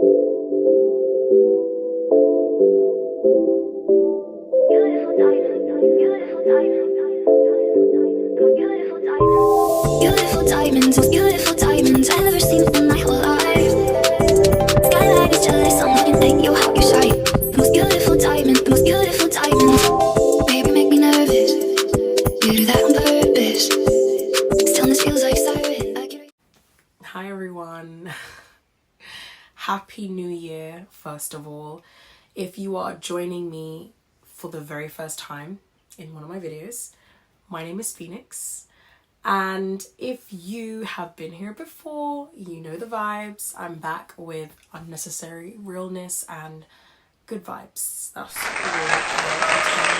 Beautiful diamonds, beautiful diamonds. I've never seen in my whole life. Skylight is jealous, I'm looking at you, how you shine. The most beautiful diamond, the most beautiful diamond. Baby, make me nervous. You do that on purpose. Stillness feels like siren. Hi everyone. Happy New Year, first of all. If you are joining me for the very first time in one of my videos, my name is Phoenix. And if you have been here before, you know the vibes. I'm back with unnecessary realness and good vibes. That's the way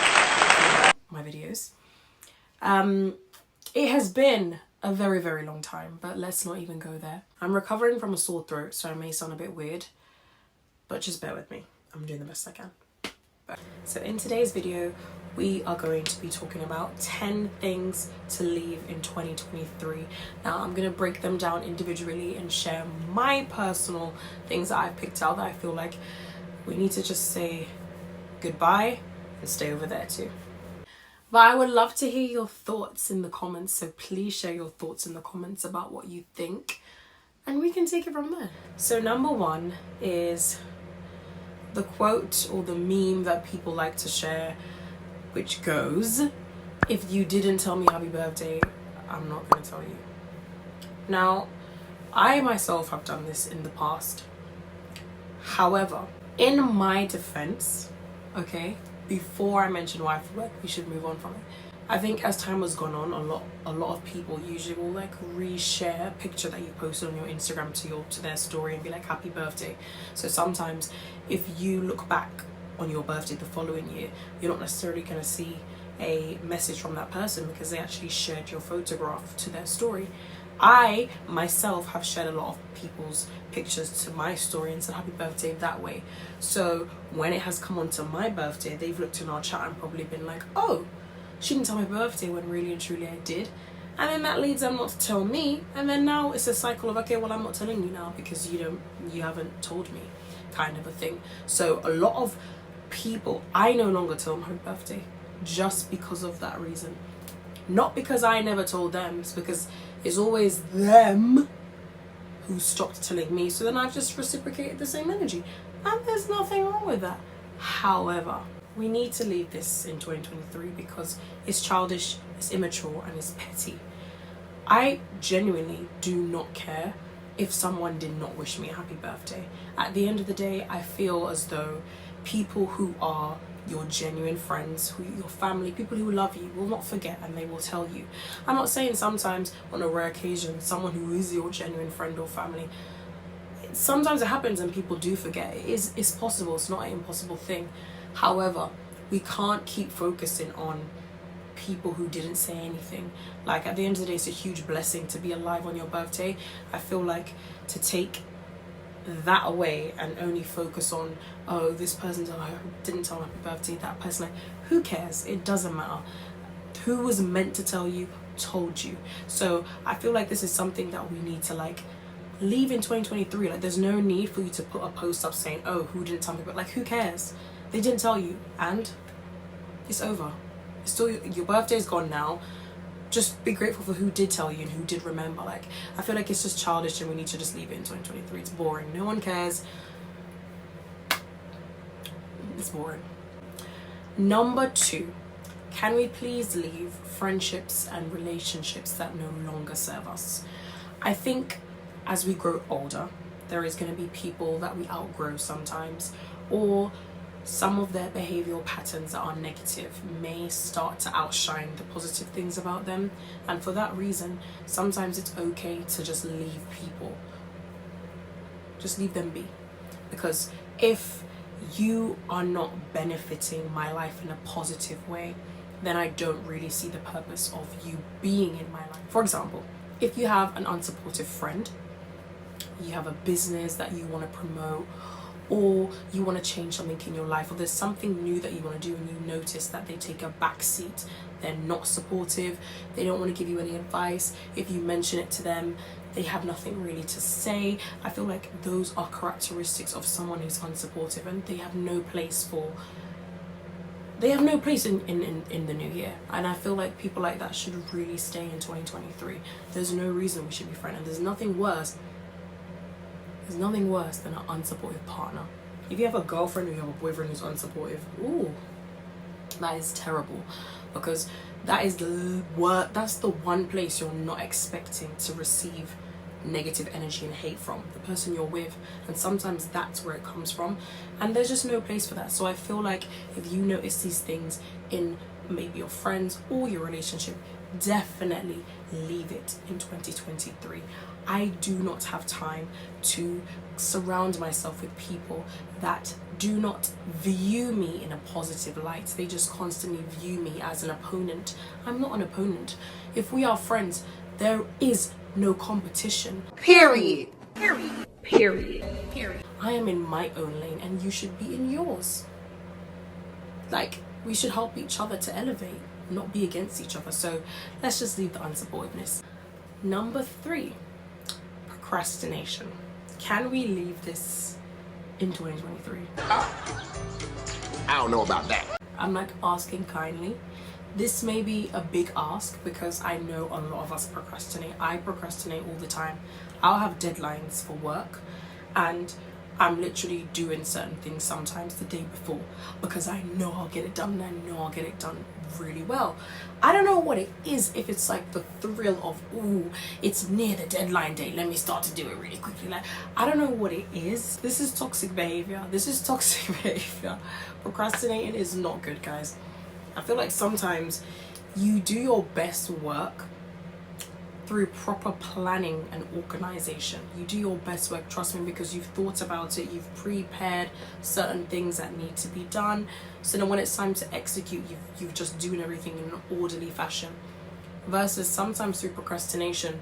I my videos. It has been a very, very long time, but let's not even go there. I'm recovering from a sore throat, so I may sound a bit weird, but just bear with me. I'm doing the best I can. So in today's video, we are going to be talking about 10 things to leave in 2023. Now I'm going to break them down individually and share my personal things that I've picked out that I feel like we need to just say goodbye and stay over there too. But I would love to hear your thoughts in the comments, so please share your thoughts in the comments about what you think and we can take it from there. So number one is the quote or the meme that people like to share, which goes, if you didn't tell me happy birthday, I'm not going to tell you. Now, I myself have done this in the past. However, in my defense, okay, before I mention why I feel like we should move on from it, I think as time has gone on, a lot of people usually will like reshare a picture that you posted on your Instagram to their story and be like happy birthday. So sometimes if you look back on your birthday the following year, you're not necessarily going to see a message from that person because they actually shared your photograph to their story. I myself have shared a lot of people's pictures to my story and said happy birthday that way. So when it has come onto my birthday, they've looked in our chat and probably been like, oh, she didn't tell my birthday when really and truly I did. And then that leads them not to tell me. And then now it's a cycle of, okay, well, I'm not telling you now because you haven't told me, kind of a thing. So a lot of people, I no longer tell them happy birthday just because of that reason. Not because I never told them, it's because it's always them who stopped telling me. So then I've just reciprocated the same energy. And there's nothing wrong with that. However, we need to leave this in 2023 because it's childish, it's immature, and it's petty. I genuinely do not care if someone did not wish me a happy birthday. At the end of the day, I feel as though people who are your genuine friends, your family, people who love you will not forget and they will tell you. I'm not saying sometimes on a rare occasion, someone who is your genuine friend or family, sometimes it happens and people do forget. It's possible, it's not an impossible thing. However, we can't keep focusing on people who didn't say anything. Like at the end of the day, it's a huge blessing to be alive on your birthday. I feel like to take that away and only focus on, oh, this person didn't tell me happy birthday, that person, like, who cares? It doesn't matter. Who was meant to tell you told you. So I feel like this is something that we need to like leave in 2023. Like there's no need for you to put a post up saying, oh, who didn't tell me, but like who cares? They didn't tell you and it's over. It's still, your birthday's gone now. Just be grateful for who did tell you and who did remember. Like I feel like it's just childish and we need to just leave it in 2023. It's boring. No one cares. It's boring. Number 2, can we please leave friendships and relationships that no longer serve us? I think as we grow older, there is going to be people that we outgrow sometimes, or some of their behavioral patterns that are negative may start to outshine the positive things about them. And for that reason, sometimes it's okay to just leave people. Just leave them be. Because if you are not benefiting my life in a positive way, then I don't really see the purpose of you being in my life. For example, if you have an unsupportive friend, you have a business that you want to promote, or you want to change something in your life, or there's something new that you want to do and you notice that they take a back seat, they're not supportive, they don't want to give you any advice. If you mention it to them, they have nothing really to say. I feel like those are characteristics of someone who's unsupportive, and they have no place in the new year. And I feel like people like that should really stay in 2023. There's no reason we should be friends, and there's nothing worse than an unsupportive partner. If you have a girlfriend or you have a boyfriend who's unsupportive, ooh, that is terrible, because that's the one place you're not expecting to receive negative energy and hate from, the person you're with. And sometimes that's where it comes from, and there's just no place for that. So I feel like if you notice these things in maybe your friends or your relationship, definitely leave it in 2023. I do not have time to surround myself with people that do not view me in a positive light. They just constantly view me as an opponent. I'm not an opponent. If we are friends, there is no competition. Period. I am in my own lane and you should be in yours. Like, we should help each other to elevate, not be against each other. So let's just leave the unsupportiveness. Number 3, procrastination. Can we leave this in 2023? I don't know about that. I'm like asking kindly. This may be a big ask because I know a lot of us procrastinate. I procrastinate all the time. I'll have deadlines for work and I'm literally doing certain things sometimes the day before because I know I'll get it done and I know I'll get it done really well. I don't know what it is, if it's like the thrill of, ooh, it's near the deadline date, let me start to do it really quickly. Like, I don't know what it is. This is toxic behavior. Procrastinating is not good, guys. I feel like sometimes you do your best work through proper planning and organization. You do your best work, trust me, because you've thought about it, you've prepared certain things that need to be done. So then when it's time to execute, you've just doing everything in an orderly fashion. Versus sometimes through procrastination,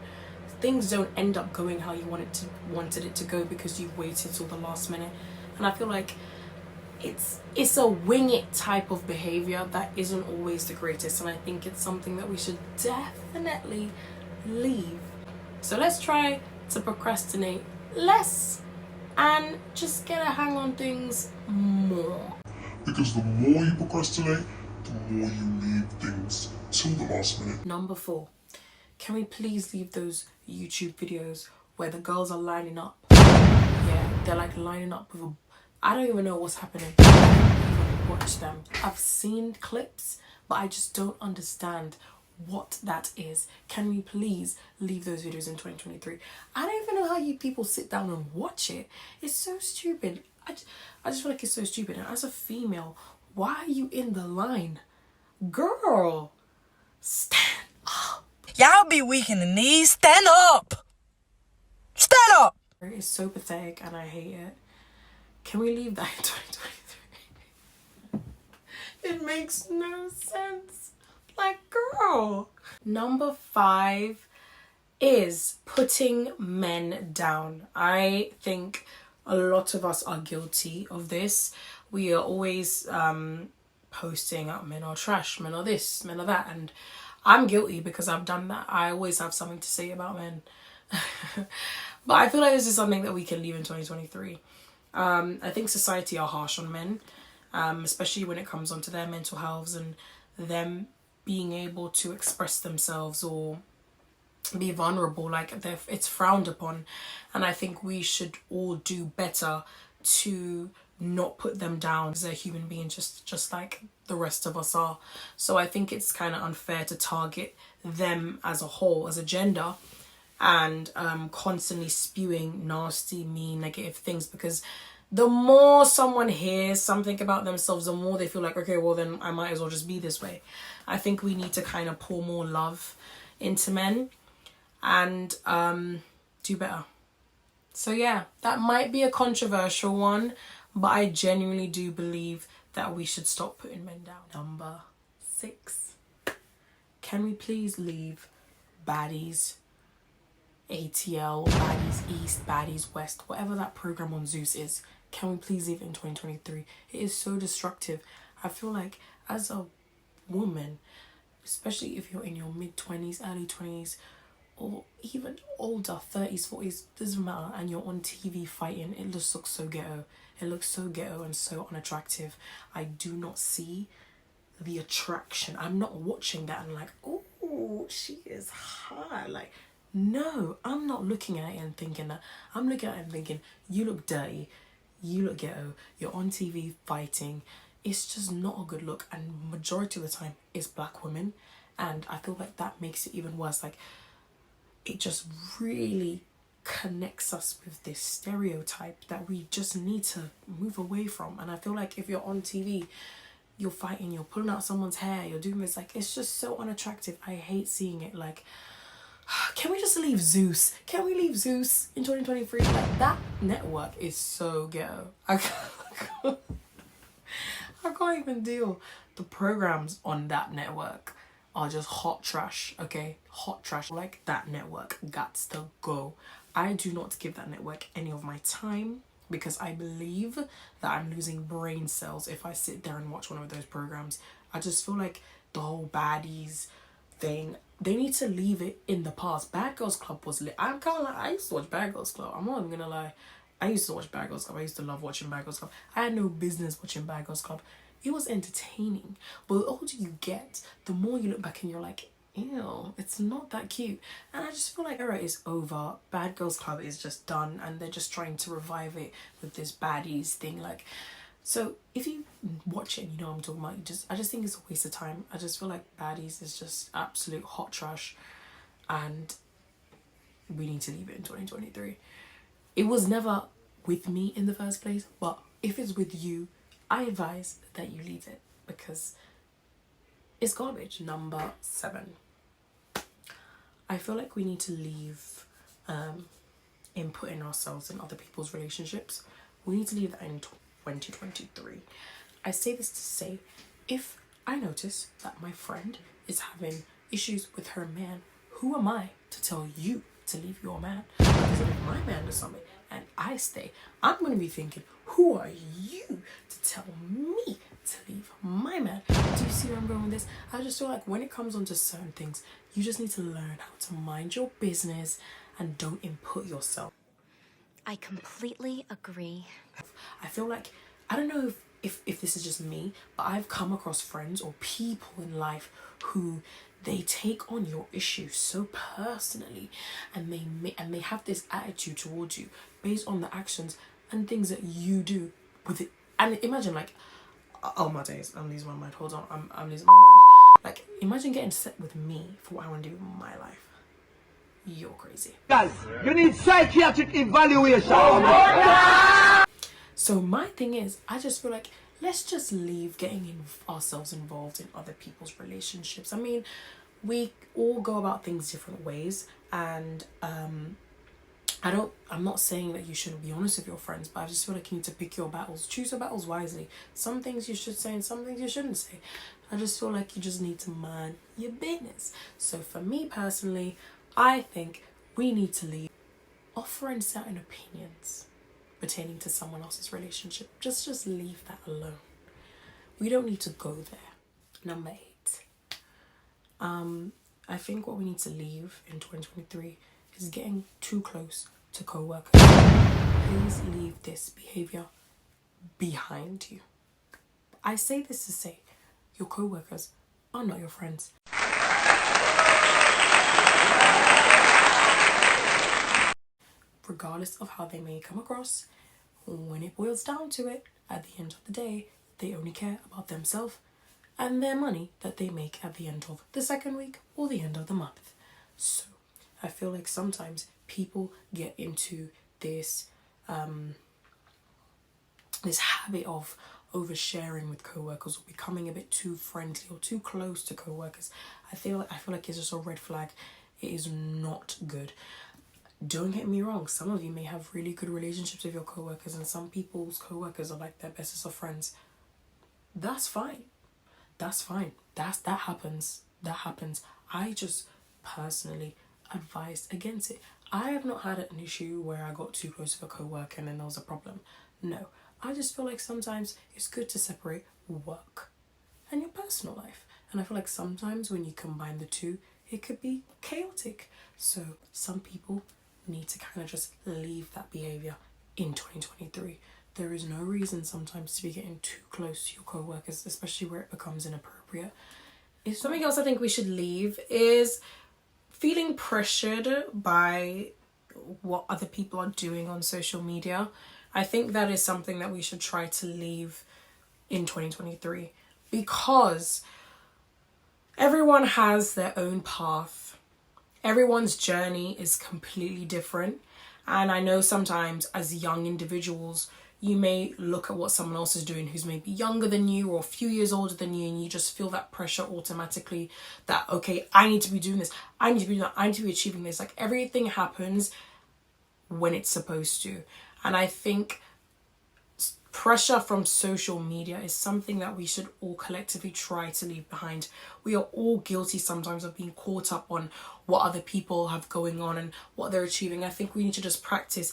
things don't end up going how you wanted it to go because you've waited till the last minute. And I feel like it's a wing it type of behavior that isn't always the greatest, and I think it's something that we should definitely leave. So let's try to procrastinate less and just get a hang on things more. Because the more you procrastinate, the more you leave things till the last minute. Number 4, can we please leave those YouTube videos where the girls are lining up? Yeah, they're like lining up with I don't even know what's happening. I don't even watch them. I've seen clips, but I just don't understand what that is. Can we please leave those videos in 2023? I don't even know how you people sit down and watch it. It's so stupid. I just feel like it's so stupid. And as a female, why are you in the line? Girl, stand up. Y'all be weak in the knees. Stand up. Stand up. It's so pathetic and I hate it. Can we leave that in 2023? It makes no sense. Like, girl. Number 5 is putting men down. I think a lot of us are guilty of this. We are always posting up men are trash, men are this, men are that, and I'm guilty because I've done that. I always have something to say about men. But I feel like this is something that we can leave in 2023. I think society are harsh on men, especially when it comes onto their mental health and them being able to express themselves or be vulnerable. Like, it's frowned upon, and I think we should all do better to not put them down as a human being, just like the rest of us are. So I think it's kind of unfair to target them as a whole, as a gender, and constantly spewing nasty, mean, negative things, because the more someone hears something about themselves, the more they feel like, okay, well then I might as well just be this way. I think we need to kind of pour more love into men and do better. So yeah, that might be a controversial one, but I genuinely do believe that we should stop putting men down. Number 6, can we please leave baddies, ATL, baddies East, baddies West, whatever that program on Zeus is? Can we please leave it in 2023? It is so destructive. I feel like as a woman, especially if you're in your mid-20s, early 20s, or even older, 30s, 40s, doesn't matter, and you're on TV fighting, it just looks so ghetto. It looks so ghetto and so unattractive. I do not see the attraction. I'm not watching that and like, oh, she is hot. Like, no, I'm not looking at it and thinking that. I'm looking at it and thinking, you look dirty, you look ghetto, you're on TV fighting. It's just not a good look, and majority of the time it's black women, and I feel like that makes it even worse. Like, it just really connects us with this stereotype that we just need to move away from. And I feel like if you're on TV, you're fighting, you're pulling out someone's hair, you're doing this, like, it's just so unattractive. I hate seeing it. Like, can we just leave Zeus? Can we leave Zeus in 2023? Like, that network is so ghetto. I can't even deal. The programs on that network are just hot trash, okay? Hot trash. Like, that network gots to go. I do not give that network any of my time, because I believe that I'm losing brain cells if I sit there and watch one of those programs. I just feel like the whole baddies thing, they need to leave it in the past. Bad Girls Club was lit. I'm kind of like, I used to watch Bad Girls Club. I'm not even gonna lie. I used to watch Bad Girls Club. I used to love watching Bad Girls Club. I had no business watching Bad Girls Club. It was entertaining. But the older you get, the more you look back and you're like, ew, it's not that cute. And I just feel like era is over. Bad Girls Club is just done, and they're just trying to revive it with this baddies thing. Like, so if you watch it and you know what I'm talking about, I just think it's a waste of time. I just feel like baddies is just absolute hot trash, and we need to leave it in 2023. It was never with me in the first place, but if it's with you, I advise that you leave it, because it's garbage. Number 7. I feel like we need to leave inputting ourselves in other people's relationships. We need to leave that in 2023. I say this to say, if I notice that my friend is having issues with her man, who am I to tell you to leave your man? Because if my man does something and I stay, I'm going to be thinking, who are you to tell me to leave my man? Do you see where I'm going with this? I just feel like when it comes onto certain things, you just need to learn how to mind your business and don't input yourself. I completely agree. I feel like, I don't know if this is just me, but I've come across friends or people in life who they take on your issues so personally, and they have this attitude towards you based on the actions and things that you do with it. And imagine, like, oh my days, I'm losing my mind. Hold on, I'm losing my mind. Like, imagine getting set with me for what I want to do with my life. You're crazy. Guys, you need psychiatric evaluation. So my thing is, I just feel like, let's just leave getting ourselves involved in other people's relationships. I mean, we all go about things different ways, and I'm not saying that you shouldn't be honest with your friends, but I just feel like you need to pick your battles. Choose your battles wisely. Some things you should say and some things you shouldn't say. I just feel like you just need to mind your business. So for me personally, I think we need to leave offering certain opinions pertaining to someone else's relationship. Just leave that alone. We don't need to go there. Number 8. I think what we need to leave in 2023 is getting too close to co-workers. Please leave this behavior behind you. I say this to say, your co-workers are not your friends. Regardless of how they may come across, when it boils down to it, at the end of the day, they only care about themselves and their money that they make at the end of the second week or the end of the month. So I feel like sometimes people get into this this habit of oversharing with co-workers, or becoming a bit too friendly or too close to co-workers. I feel like it's just a red flag. It is not good. Don't get me wrong, some of you may have really good relationships with your co-workers, and some people's co-workers are like their bestest of friends. That's fine. That's fine. That happens. That happens. I just personally advise against it. I have not had an issue where I got too close with a co-worker and then there was a problem. No. I just feel like sometimes it's good to separate work and your personal life. And I feel like sometimes when you combine the two, it could be chaotic. So some people need to kind of just leave that behavior in 2023. There is no reason sometimes to be getting too close to your co-workers, especially where it becomes inappropriate. If something else I think we should leave is feeling pressured by what other people are doing on social media. I think that is something that we should try to leave in 2023, because everyone has their own path. Everyone's journey is completely different. And I know sometimes as young individuals, you may look at what someone else is doing who's maybe younger than you or a few years older than you, and you just feel that pressure automatically that, okay, I need to be doing this, I need to be doing that, I need to be achieving this. Like, everything happens when it's supposed to. And I think pressure from social media is something that we should all collectively try to leave behind. We are all guilty sometimes of being caught up on what other people have going on and what they're achieving. I think we need to just practice,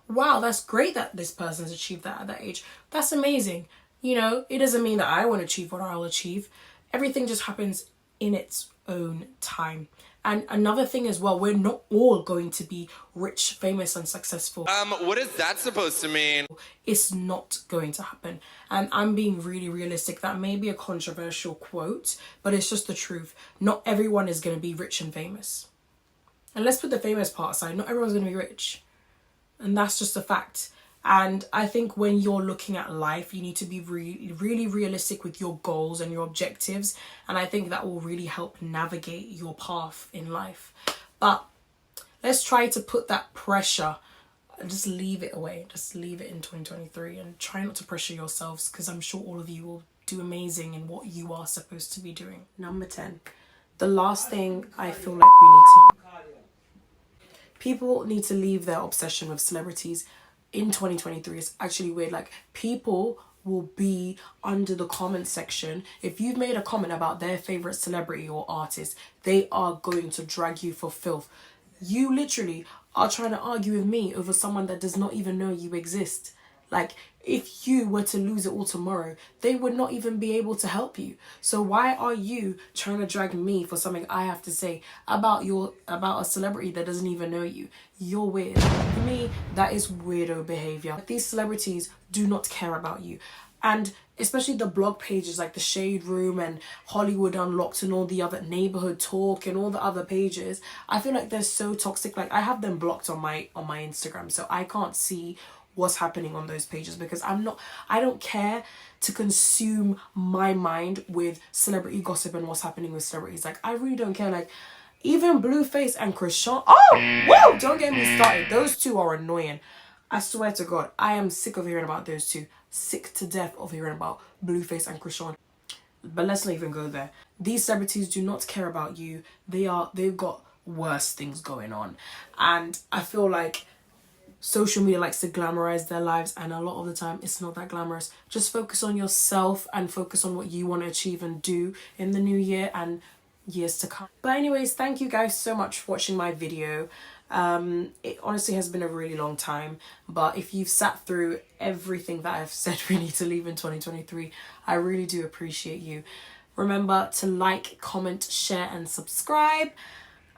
wow, that's great that this person's achieved that at that age. That's amazing. It doesn't mean that I won't achieve what I'll achieve. Everything just happens in its own time. And another thing as well, we're not all going to be rich, famous, and successful. What is that supposed to mean? It's not going to happen. And I'm being really realistic. That may be a controversial quote, but it's just the truth. Not everyone is going to be rich and famous. And let's put the famous part aside. Not everyone's going to be rich. And that's just a fact. And I think when you're looking at life, you need to be really realistic with your goals and your objectives. And I think that will really help navigate your path in life. But let's try to put that pressure and just leave it away. Just leave it in 2023 and try not to pressure yourselves, because I'm sure all of you will do amazing in what you are supposed to be doing. Number 10. The last thing I feel like we need to... People need to leave their obsession with celebrities in 2023. It's actually weird. Like, people will be under the comment section. If you've made a comment about their favorite celebrity or artist, they are going to drag you for filth. You literally are trying to argue with me over someone that does not even know you exist. Like, if you were to lose it all tomorrow, they would not even be able to help you. So why are you trying to drag me for something I have to say about a celebrity that doesn't even know you? You're weird. For me, that is weirdo behavior. These celebrities do not care about you. And especially the blog pages like the Shade Room and Hollywood Unlocked and all the other Neighborhood Talk and all the other pages, I feel like they're so toxic. Like, I have them blocked on my Instagram, so I can't see what's happening on those pages, because I don't care to consume my mind with celebrity gossip and what's happening with celebrities. Like, I really don't care. Like, even Blueface and Chrisean, whoa, don't get me started. Those two are annoying. I swear to God, I am sick of hearing about those two. Sick to death of hearing about Blueface and Chrisean. But let's not even go there. These celebrities do not care about you. They've got worse things going on. And I feel like social media likes to glamorize their lives, and a lot of the time it's not that glamorous. Just focus on yourself and focus on what you want to achieve and do in the new year and years to come. But anyways, thank you guys so much for watching my video. It honestly has been a really long time, but if you've sat through everything that I've said we need to leave in 2023, I really do appreciate you. Remember to like, comment, share and subscribe.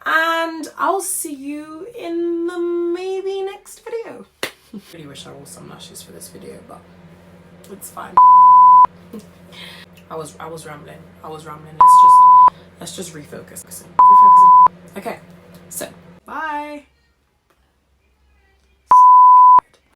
And I'll see you in the maybe next video. I really wish I wore some lashes for this video, but it's fine. I was rambling. Let's just refocus. Okay, so